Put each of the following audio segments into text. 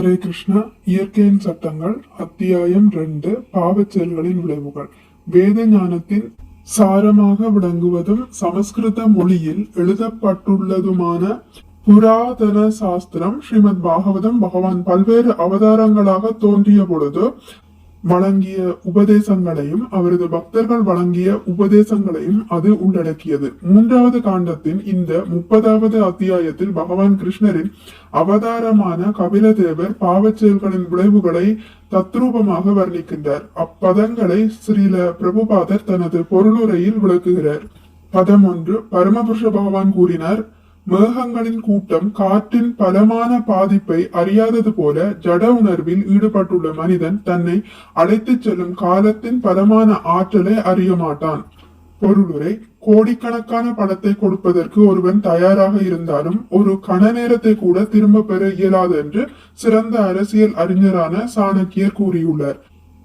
ஹரே கிருஷ்ணா. இயற்கையின் சட்டங்கள் அத்தியாயம் 2. பாவச் செயல்களின் விளைவுகள். வேத ஞானத்தின் சாரமாக விளங்குவதும் சமஸ்கிருத மொழியில் எழுதப்பட்டுள்ளதுமான புராதன சாஸ்திரம் ஸ்ரீமத் பாகவதம் பகவான் பல்வேறு அவதாரங்களாக தோன்றிய பொழுது வழங்கிய உபதேசங்களையும் அவரது பக்தர்கள் வழங்கிய உபதேசங்களையும் அது உள்ளடக்கியது. 3வது காண்டத்தின் இந்த 30வது அத்தியாயத்தில் பகவான் கிருஷ்ணரின் அவதாரமான கபிலதேவர் பாவச் செயல்களின் விளைவுகளை தத்ரூபமாக வர்ணிக்கின்றார். அப்பதங்களை ஸ்ரீல பிரபுபாதர் தனது பொருளுரையில் விளக்குகிறார். பதம் 1. பரமபுருஷ பகவான் கூறினார், மேகங்களின் கூட்டம் காற்றின் பலமான பாதிப்பை அறியாதது போல ஜட உணர்வில் ஈடுபட்டுள்ள மனிதன் தன்னை அழைத்துச் செல்லும் காலத்தின் பலமான ஆற்றலை அறிய மாட்டான். பொருளுரை: கோடிக்கணக்கான பணத்தை கொடுப்பதற்கு ஒருவன் தயாராக இருந்தாலும் ஒரு கண நேரத்தை கூட திரும்ப பெற இயலாது என்று சிறந்த அரசியல் அறிஞரான சாணக்கியர் கூறியுள்ளார்.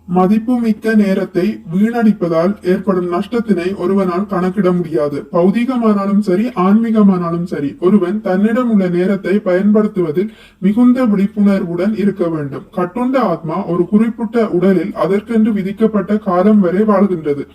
மதிப்புமிக்க நேரத்தை வீணடிப்பதால் ஏற்படும் நஷ்டத்தினை ஒருவனால் கணக்கிட முடியாது. பௌதிகமானாலும் சரி, ஆன்மீகமானாலும் சரி, ஒருவன் தன்னிடம் உள்ள நேரத்தை பயன்படுத்துவதில் மிகுந்த விழிப்புணர்வுடன் இருக்க வேண்டும். கட்டுண்ட ஆத்மா ஒரு குறிப்பிட்ட உடலில் அதற்கென்று விதிக்கப்பட்ட காலம் வரை வாழ்கின்றது.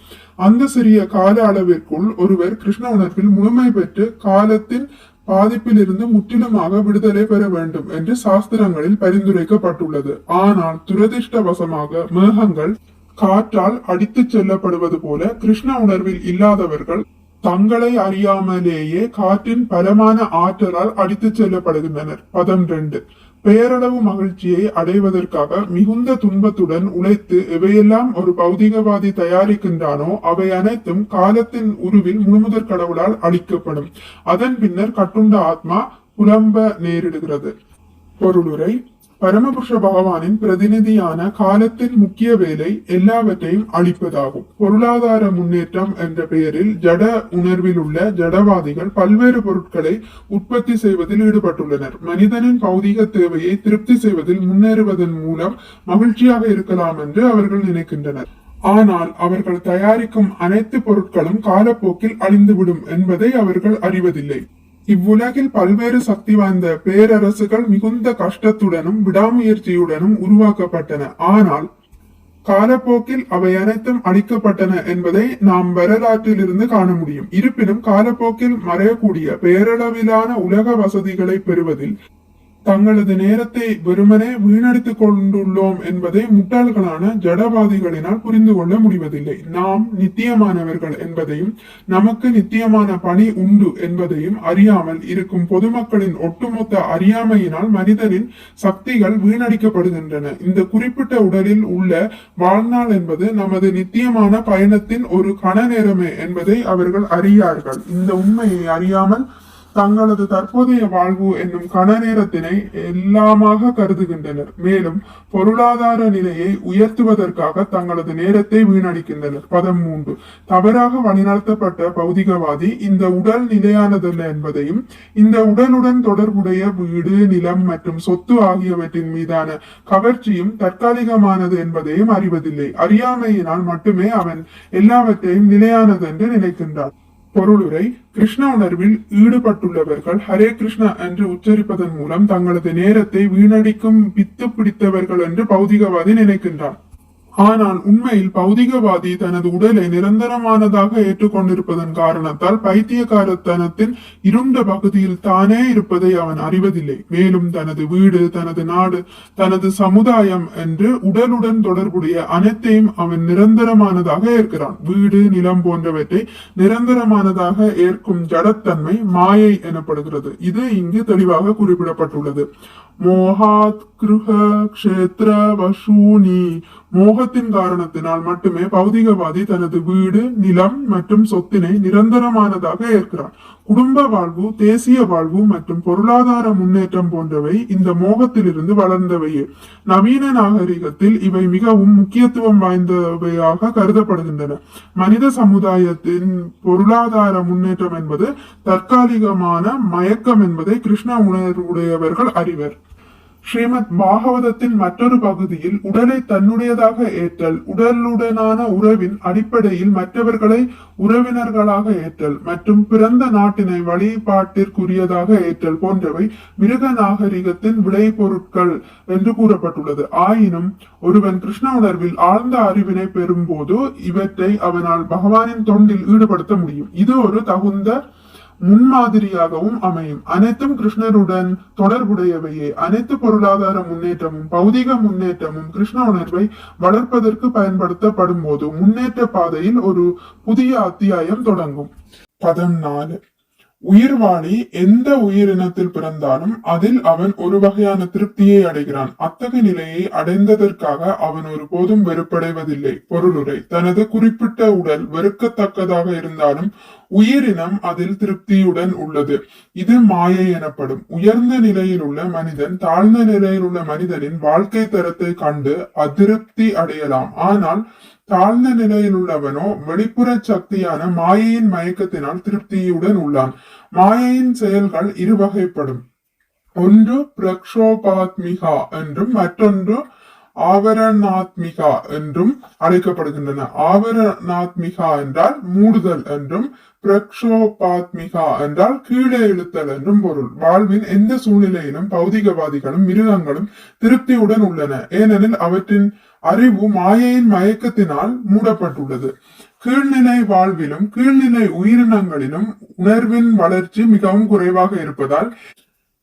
அந்த சிறிய கால அளவிற்குள் ஒருவர் கிருஷ்ண உணர்வில் முழுமை பெற்று காலத்தின் பாதிப்பிலிருந்து முற்றிலுமாக விடுதலை பெற வேண்டும் என்று சாஸ்திரங்களில் பரிந்துரைக்கப்பட்டுள்ளது. ஆனால் துரதிர்ஷ்டவசமாக மேகங்கள் காற்றால் அடித்துச் செல்லப்படுவது போல கிருஷ்ண உணர்வில் இல்லாதவர்கள் தங்களை அறியாமலேயே காற்றின் பலமான ஆற்றலால் அடித்துச் செல்லப்படுகின்றனர். பதம் 2. பெயரளவு மகிழ்ச்சியை அடைவதற்காக மிகுந்த துன்பத்துடன் உழைத்து எவையெல்லாம் ஒரு பௌதிகவாதி தயாரிக்கின்றானோ அவை அனைத்தும் காலத்தின் உருவில் முழுமுதற் கடவுளால் அளிக்கப்படும். அதன் பின்னர் கட்டுண்ட ஆத்மா புலம்ப நேரிடுகிறது. பொருளுரை: பரமபுருஷ பகவானின் பிரதிநிதியான காலத்தின் முக்கிய வேலை எல்லாவற்றையும் அளிப்பதாகும். பொருளாதார முன்னேற்றம் என்ற பெயரில் ஜட உணர்வில் உள்ள ஜடவாதிகள் பல்வேறு பொருட்களை உற்பத்தி செய்வதில் ஈடுபட்டுள்ளனர். மனிதனின் பௌதிக தேவையை திருப்தி செய்வதில் முன்னேறுவதன் மூலம் மகிழ்ச்சியாக இருக்கலாம் என்று அவர்கள் நினைக்கின்றனர். ஆனால் அவர்கள் தயாரிக்கும் அனைத்து பொருட்களும் காலப்போக்கில் அழிந்துவிடும் என்பதை அவர்கள் அறிவதில்லை. இவ்வுலகில் பல்வேறு சக்தி வாய்ந்த பேரரசுகள் மிகுந்த கஷ்டத்துடனும் விடாமுயற்சியுடனும் உருவாக்கப்பட்டன. ஆனால் காலப்போக்கில் அவை அனைத்தும் அழிக்கப்பட்டன என்பதை நாம் வரலாற்றில் இருந்து காண முடியும். இருப்பினும் காலப்போக்கில் மறையக்கூடிய பேரளவிலான உலக வசதிகளை பெறுவதில் தங்களது நேரத்தை வெறுமனே வீணடித்துக் கொண்டுள்ளோம் என்பதை முட்டாள்களான ஜடவாதிகளினால் புரிந்து கொள்ள முடிவதில்லை. நாம் நித்தியமானவர்கள் என்பதையும் நமக்கு நித்தியமான பணி உண்டு என்பதையும் அறியாமல் இருக்கும் பொதுமக்களின் ஒட்டுமொத்த அறியாமையினால் மனிதனின் சக்திகள் வீணடிக்கப்படுகின்றன. இந்த குறிப்பிட்ட உடலில் உள்ள வாழ்நாள் என்பது நமது நித்தியமான பயணத்தின் ஒரு கண நேரமே என்பதை அவர்கள் அறியார்கள். இந்த உண்மையை அறியாமல் தங்களது தற்போதைய வாழ்வு என்னும் கண நேரத்தினை எல்லாமாக கருதுகின்றனர். மேலும் பொருளாதார நிலையை உயர்த்துவதற்காக தங்களது நேரத்தை வீணடிக்கின்றனர். பதம் 3. தவறாக வழிநடத்தப்பட்ட பௌதிகவாதி இந்த உடல் நிலையானதல்ல என்பதையும் இந்த உடலுடன் தொடர்புடைய வீடு, நிலம் மற்றும் சொத்து ஆகியவற்றின் மீதான கவர்ச்சியும் தற்காலிகமானது என்பதையும் அறிவதில்லை. அறியாமையினால் மட்டுமே அவன் எல்லாவற்றையும் நிலையானது என்று நினைக்கின்றான். பொருளுரை: கிருஷ்ண உணர்வில் ஈடுபட்டுள்ளவர்கள் ஹரே கிருஷ்ணா என்று உச்சரிப்பதன் மூலம் தங்களது நேரத்தை வீணடிக்கும் பித்து பிடித்தவர்கள் என்று பௌதிகவாதி நினைக்கின்றான். ஆனால் உண்மையில் பௌதிகவாதி தனது உடலை நிரந்தரமானதாக ஏற்றுக்கொண்டிருப்பதன் காரணத்தால் பைத்தியக்காரத்தனத்தின் இருண்ட பகுதியில் தானே இருப்பதை அவன் அறிவதில்லை. மேலும் தனது வீடு, தனது நாடு, தனது சமுதாயம் என்று உடலுடன் தொடர்புடைய அனைத்தையும் அவன் நிரந்தரமானதாக ஏற்கிறான். வீடு, நிலம் போன்றவற்றை நிரந்தரமானதாக ஏற்கும் ஜடத்தன்மை மாயை எனப்படுகிறது. இது இங்கு தெளிவாக குறிப்பிடப்பட்டுள்ளது. மோகாத் கிருஹ க்ஷேத்ர வசூனி. மோகத்தின் காரணத்தினால் மட்டுமே பௌதிகவாதி தனது வீடு, நிலம் மற்றும் சொத்தினை நிரந்தரமானதாக ஏற்கிறான். குடும்ப வாழ்வு, தேசிய வாழ்வு மற்றும் பொருளாதார முன்னேற்றம் போன்றவை இந்த மோகத்திலிருந்து வளர்ந்தவையே. நவீன நாகரிகத்தில் இவை மிகவும் முக்கியத்துவம் வாய்ந்தவையாக கருதப்படுகின்றன. மனித சமுதாயத்தின் பொருளாதார முன்னேற்றம் என்பது தற்காலிகமான மயக்கம் என்பதை கிருஷ்ண உணர்வுடையவர்கள் அறிவர். ஸ்ரீமத் பாகவதத்தின் மற்றொரு பகுதியில் உடலை தன்னுடையதாக ஏற்றல், உடலுடனான உறவின் அடிப்படையில் மற்றவர்களை உறவினர்களாக ஏற்றல் மற்றும் பிறந்த நாட்டினை வழிபாட்டிற்குரியதாக ஏற்றல் போன்றவை மிருக நாகரிகத்தின் விளைபொருட்கள் என்று கூறப்பட்டுள்ளது. ஆயினும் ஒருவன் கிருஷ்ண உணர்வில் ஆழ்ந்த அறிவினை பெறும்போது இவற்றை அவனால் பகவானின் தொண்டில் ஈடுபடுத்த முடியும். இது ஒரு தகுந்த முன்மாதிரியாகவும் அமையும். அனைத்தும் கிருஷ்ணருடன் தொடர்புடையவையே. அனைத்து பொருளாதார முன்னேற்றமும் பௌதிக முன்னேற்றமும் கிருஷ்ண உணர்வை வளர்ப்பதற்கு பயன்படுத்தப்படும் போது முன்னேற்ற பாதையில் ஒரு புதிய அத்தியாயம் தொடங்கும். பதம் 4. உயிர்வாழி எந்த உயிரினத்தில் பிறந்தாலும் அதில் அவன் ஒரு வகையான திருப்தியை அடைகிறான். அத்தகைய நிலையை அடைந்ததற்காக அவன் ஒருபோதும் வெறுப்படைவதில்லை. பொருளுரை: தனது குறிப்பிட்ட உடல் வெறுக்கத்தக்கதாக இருந்தாலும் உயிரினம் அதில் திருப்தியுடன் உள்ளது. இது மாயை எனப்படும். உயர்ந்த நிலையில் உள்ள மனிதன் தாழ்ந்த நிலையில் உள்ள மனிதனின் வாழ்க்கை தரத்தை கண்டு அதிருப்தி அடையலாம். ஆனால் தாழ்ந்த நிலையில் உள்ளவனோ வெளிப்புற சக்தியான மாயையின் மயக்கத்தினால் திருப்தியுடன் உள்ளான். மாயையின் செயல்கள் இருவகைப்படும். ஒன்று பிரக்ஷோபாத்மிகா என்றும் மற்றொன்று ஆவரணாத்மிகா என்றும் அழைக்கப்படுகின்றன. ஆவரணாத்மிகா என்றால் மூடுதல் என்றும் பிரக்ஷோபாத்மிகா என்றால் கீழே இழுத்தல் என்றும் பொருள். வாழ்வின் எந்த சூழ்நிலையிலும் பௌதிகவாதிகளும் மிருகங்களும் திருப்தியுடன் உள்ளன. ஏனெனில் அவற்றின் அறிவு மாயையின் மயக்கத்தினால் மூடப்பட்டுள்ளது. கீழ்நிலை வாழ்விலும் கீழ்நிலை உயிரினங்களிலும் உணர்வின் வளர்ச்சி மிகவும் குறைவாக இருப்பதால்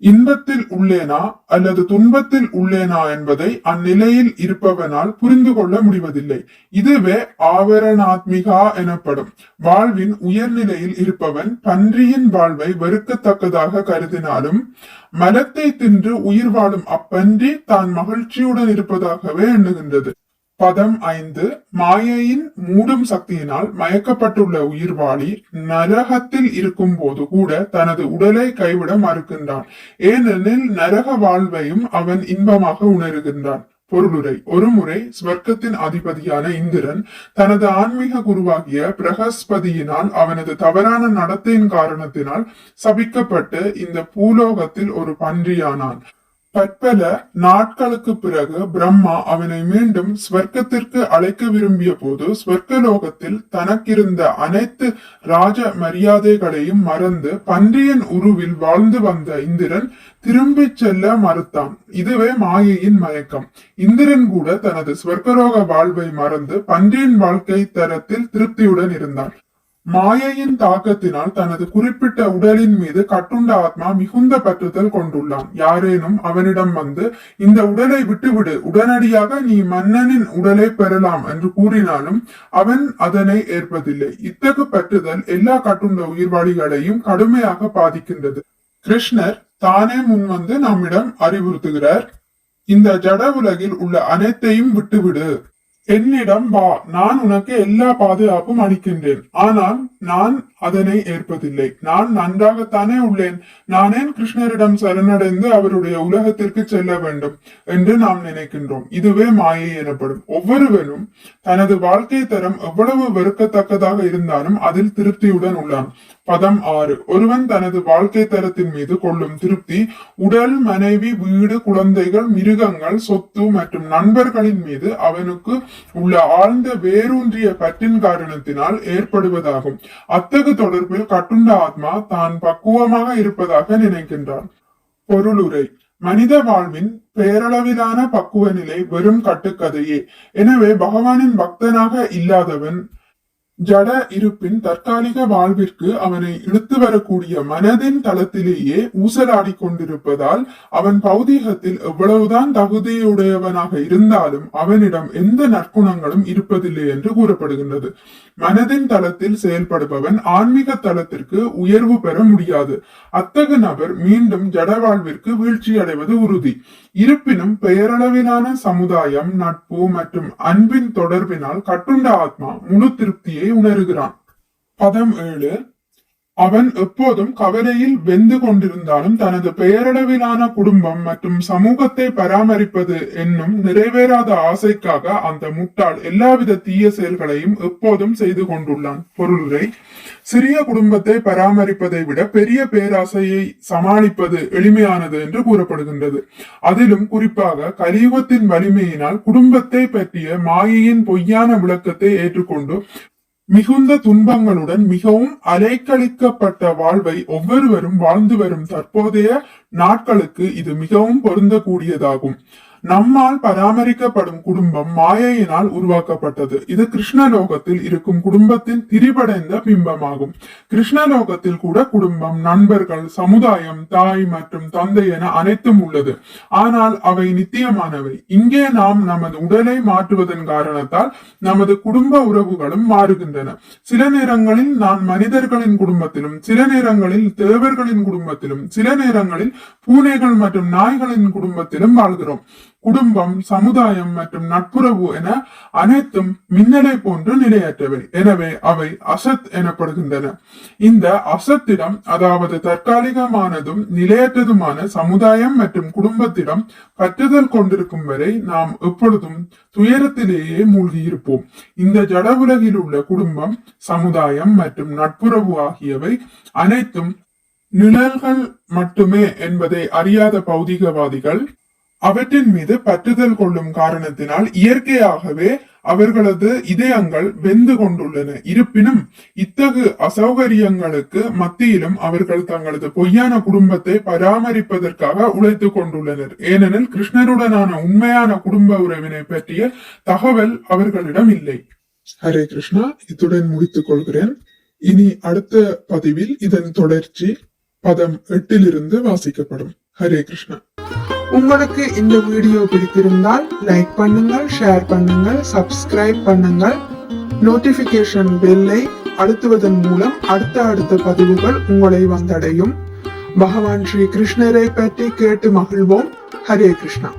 இன்பத்தில் உள்ளேனா அல்லது துன்பத்தில் உள்ளேனா என்பதை அந்நிலையில் இருப்பவனால் புரிந்து கொள்ள முடிவதில்லை. இதுவே ஆவரணாத்மிகா எனப்படும். வாழ்வின் உயர்நிலையில் இருப்பவன் பன்றியின் வாழ்வை வெறுக்கத்தக்கதாக கருதினாலும் மலத்தை தின்று உயிர் வாழும் அப்பன்றி தான் மகிழ்ச்சியுடன் இருப்பதாகவே எண்ணுகின்றது. பதம் 5. மாயையின் மூடும் சக்தியினால் மயக்கப்பட்டுள்ள உயிர்வாளி நரகத்தில் இருக்கும் போது கூட தனது உடலை கைவிட மறுக்கின்றான். ஏனெனில் நரக வாழ்வையும் அவன் இன்பமாக உணர்கின்றான். பொருளுரை: ஒருமுறை ஸ்வர்க்கத்தின் அதிபதியான இந்திரன் தனது ஆன்மீக குருவாகிய பிரகஸ்பதியினால் அவனது தவறான நடத்தையின் காரணத்தினால் சபிக்கப்பட்டு இந்த பூலோகத்தில் ஒரு பன்றியானான். பற்பல நாட்களுக்கு பிறகு பிரம்மா அவனை மீண்டும் ஸ்வர்க்கத்திற்கு அழைக்க விரும்பிய போது ஸ்வர்க்கலோகத்தில் தனக்கிருந்த அனைத்து ராஜ மரியாதைகளையும் மறந்து பன்றியின் உருவில் வாழ்ந்து வந்த இந்திரன் திரும்பிச் செல்ல மறுத்தான். இதுவே மாயையின் மயக்கம். இந்திரன் கூட தனது ஸ்வர்க்கலோக வாழ்வை மறந்து பன்றியின் வாழ்க்கை தரத்தில் திருப்தியுடன் இருந்தான். மாயையின் தாக்கத்தினால் தனது குறிப்பிட்ட உடலின் மீது கட்டுண்ட ஆத்மா மிகுந்த பற்றுதல் கொண்டுள்ளான். யாரேனும் அவனிடம் வந்து இந்த உடலை விட்டுவிடு, உடனடியாக நீ மன்னனின் உடலை பெறலாம் என்று கூறினாலும் அவன் அதனை ஏற்பதில்லை. இத்தகு பற்றுதல் எல்லா கட்டுண்ட உயிர்வாளிகளையும் கடுமையாக பாதிக்கின்றது. கிருஷ்ணர் தானே முன்வந்து நம்மிடம் அறிவுறுத்துகிறார். இந்த ஜட உலகில் உள்ள அனைத்தையும் விட்டுவிடு, என்னிடம் வா, நான் உனக்கு எல்லா பாதுகாப்பும் அளிக்கின்றேன். ஆனால் நான் அதனை ஏற்பதில்லை. நான் நன்றாகத்தானே உள்ளேன். நானேன் கிருஷ்ணரிடம் சரணடைந்து அவருடைய உலகத்திற்கு செல்ல வேண்டும் என்று நாம் நினைக்கின்றோம். இதுவே மாயை எனப்படும். ஒவ்வொருவனும் தனது வாழ்க்கை தரம் எவ்வளவு வெறுக்கத்தக்கதாக இருந்தாலும் அதில் திருப்தியுடன் உள்ளான். பதம் 6. ஒருவன் தனது வாழ்க்கை தரத்தின் மீது கொள்ளும் திருப்தி உடல், மனைவி, வீடு, குழந்தைகள், மிருகங்கள், சொத்து மற்றும் நண்பர்களின் மீது அவனுக்கு உள்ள ஆழ்ந்த வேரூன்றிய பற்றின் காரணத்தினால் ஏற்படுவதாகும். அத்தகு தொடர்பில் கட்டுண்ட ஆத்மா தான் பக்குவமாக இருப்பதாக நினைக்கின்றான். பொருளுரை: மனித வாழ்வின் பேரளவிலான பக்குவ நிலை வெறும் கட்டுக்கதையே. எனவே பகவானின் பக்தனாக இல்லாதவன் ஜட இருப்பின் தற்காலிக வாழ்விற்கு அவனை இழுத்து வரக்கூடிய மனதின் தளத்திலேயே ஊசலாடி கொண்டிருப்பதால் அவன் பௌதீகத்தில் எவ்வளவுதான் தகுதியுடையவனாக இருந்தாலும் அவனிடம் எந்த நற்குணங்களும் இருப்பதில்லை என்று கூறப்படுகின்றது. மனதின் தளத்தில் செயல்படுபவன் ஆன்மீக தளத்திற்கு உயர்வு பெற முடியாது. அத்தகு நபர் மீண்டும் ஜட வாழ்விற்கு வீழ்ச்சி அடைவது உறுதி. இருப்பினும் பெயரளவிலான சமுதாயம், நட்பு மற்றும் அன்பின் தொடர்பினால் கட்டுண்ட ஆத்மா முழு திருப்தியை உணர்கிறான். பதம் 7. அவன் எப்போதும் கவலையில் வெந்து கொண்டிருந்தாலும் தனது பெயரளவிலான குடும்பம் மற்றும் சமூகத்தை பராமரிப்பது என்னும் நிறைவேறாத ஆசைக்காக அந்த முட்டாள் எல்லாவித தீய செயல்களையும் எப்போதும் செய்து கொண்டுள்ளான். பொருளுரை: சிறிய குடும்பத்தை பராமரிப்பதை விட பெரிய பேராசையை சமாளிப்பது எளிமையானது என்று கூறப்படுகின்றது. அதிலும் குறிப்பாக கலியுகத்தின் வலிமையினால் குடும்பத்தை பற்றிய மாயையின் பொய்யான விளக்கத்தை ஏற்றுக்கொண்டு மிகுந்த துன்பங்களுடன் மிகவும் அலைக்கழிக்கப்பட்ட வாழ்வை ஒவ்வொருவரும் வாழ்ந்து வரும் தற்போதைய நாட்களுக்கு இது மிகவும் பொருந்தக்கூடியதாகும். நம்மால் பராமரிக்கப்படும் குடும்பம் மாயையினால் உருவாக்கப்பட்டது. இது கிருஷ்ணலோகத்தில் இருக்கும் குடும்பத்தின் திரிபடைந்த பிம்பமாகும். கிருஷ்ணலோகத்தில் கூட குடும்பம், நண்பர்கள், சமுதாயம், தாய் மற்றும் தந்தை என அனைத்தும் உள்ளது. ஆனால் அவை நித்தியமானவை. இங்கே நாம் நமது உடலை மாற்றுவதன் காரணத்தால் நமது குடும்ப உறவுகளும் மாறுகின்றன. சில நேரங்களில் நான் மனிதர்களின் குடும்பத்திலும், சில நேரங்களில் தேவர்களின் குடும்பத்திலும், சில நேரங்களில் பூனைகள் மற்றும் நாய்களின் குடும்பத்திலும் வாழ்கிறோம். குடும்பம், சமுதாயம் மற்றும் நட்புறவு என அனைத்தும் மின்னலை போன்று நிலையற்றவை. எனவே அவை அசத் எனப்படுகின்றன. இந்த அசத்திடம், அதாவது தற்காலிகமானதும் நிலையற்றதுமான சமுதாயம் மற்றும் குடும்பத்திடம் பற்றுதல் கொண்டிருக்கும் வரை நாம் எப்பொழுதும் துயரத்திலேயே மூழ்கியிருப்போம். இந்த ஜட உலகில் உள்ள குடும்பம், சமுதாயம் மற்றும் நட்புறவு ஆகியவை அனைத்தும் நிழல்கள் மட்டுமே என்பதை அறியாத பௌதிகவாதிகள் அவற்றின் மீது பற்றுதல் கொள்ளும் காரணத்தினால் இயற்கையாகவே அவர்களது இதயங்கள் வெந்து கொண்டுள்ளன. இருப்பினும் இத்தகு அசௌகரியங்களுக்கு மத்தியிலும் அவர்கள் தங்களது பொய்யான குடும்பத்தை பராமரிப்பதற்காக உழைத்துக் கொண்டுள்ளனர். ஏனெனில் கிருஷ்ணருடனான உண்மையான குடும்ப உறவினை பற்றிய தகவல் அவர்களிடம் இல்லை. ஹரே கிருஷ்ணா. இத்துடன் முடித்துக் கொள்கிறேன். இனி அடுத்த பதிவில் இதன் தொடர்ச்சி பதம் 8 வாசிக்கப்படும். ஹரே கிருஷ்ணா. உங்களுக்கு இந்த வீடியோ பிடித்திருந்தால் லைக் பண்ணுங்கள், ஷேர் பண்ணுங்கள், சப்ஸ்கிரைப் பண்ணுங்கள். நோட்டிபிகேஷன் பெல்லை அழுத்துவதன் மூலம் அடுத்த பதிவுகள் உங்களை வந்தடையும். பகவான் ஸ்ரீ கிருஷ்ணரை பற்றி கேட்டு மகிழ்வோம். ஹரே கிருஷ்ணா.